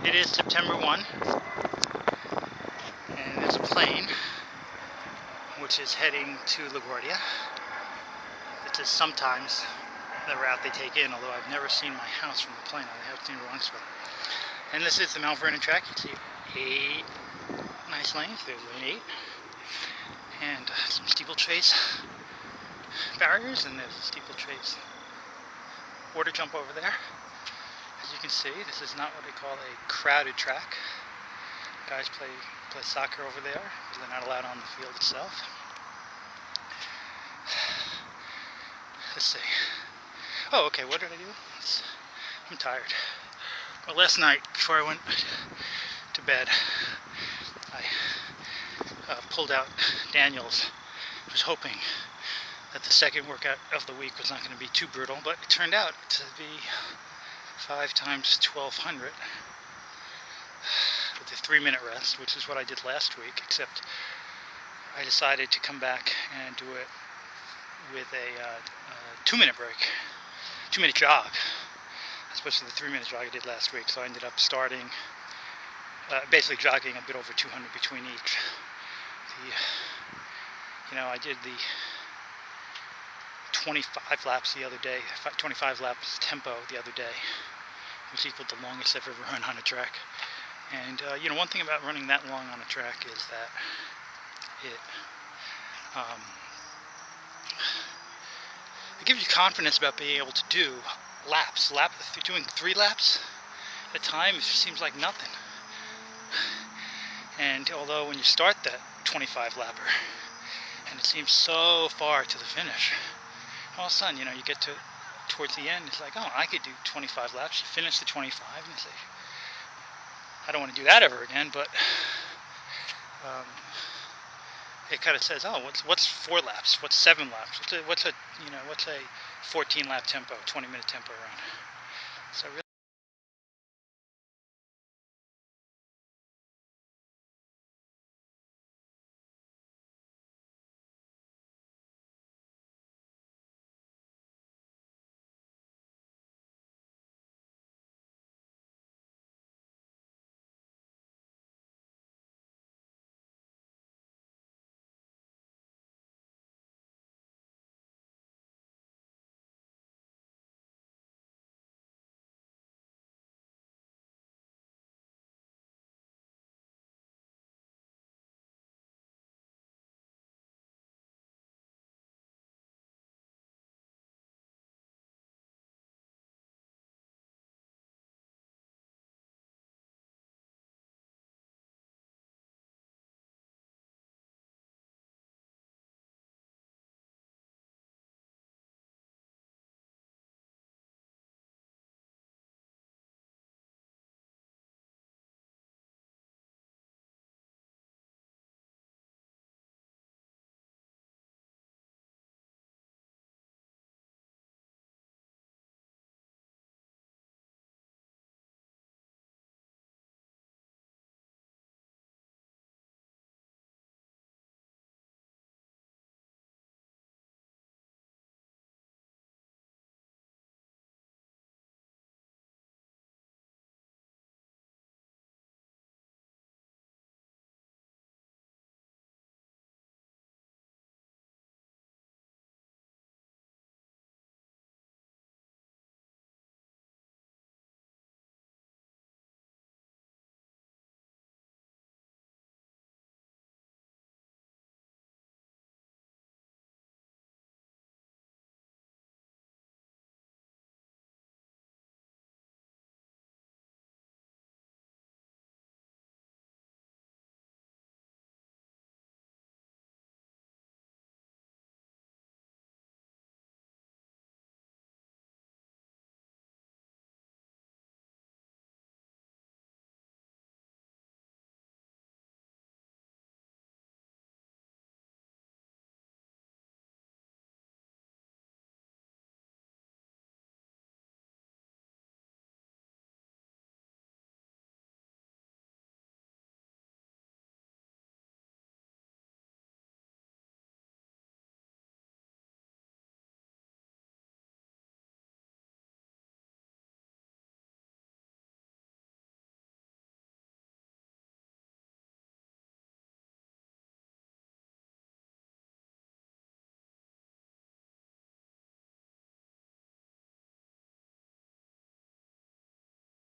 It is September 1, and there's a plane which is heading to LaGuardia. This is sometimes the route they take in, although I've never seen my house from the plane. I have seen Lawrenceville. And this is the Mount Vernon track. You see 8 nice lanes. There's lane 8. And some steeplechase barriers, and there's a steeplechase water jump over there. As you can see, this is not what they call a crowded track. Guys play soccer over there because they're not allowed on the field itself. Let's see. Oh, okay, what did I do? I'm tired. Well, last night, before I went to bed, I pulled out Daniels. I was hoping that the second workout of the week was not going to be too brutal, but it turned out to be 5 times 1200 with a 3-minute rest, which is what I did last week, except I decided to come back and do it with a 2-minute break, 2-minute jog, as opposed to the 3-minute jog I did last week. So I ended up starting, basically jogging a bit over 200 between each. I did the 25 laps the other day, 25 laps tempo the other day, which equaled the longest I've ever run on a track. And one thing about running that long on a track is that it gives you confidence about being able to do laps. Doing 3 laps at a time, it seems like nothing. And although when you start that 25 lapper, and it seems so far to the finish, all of a sudden, you get towards the end, it's like, oh, I could do 25 laps. You finish the 25, and it's like, I don't want to do that ever again, but it kind of says, oh, what's 4 laps? What's 7 laps? What's a 14 lap tempo, 20-minute tempo run? So really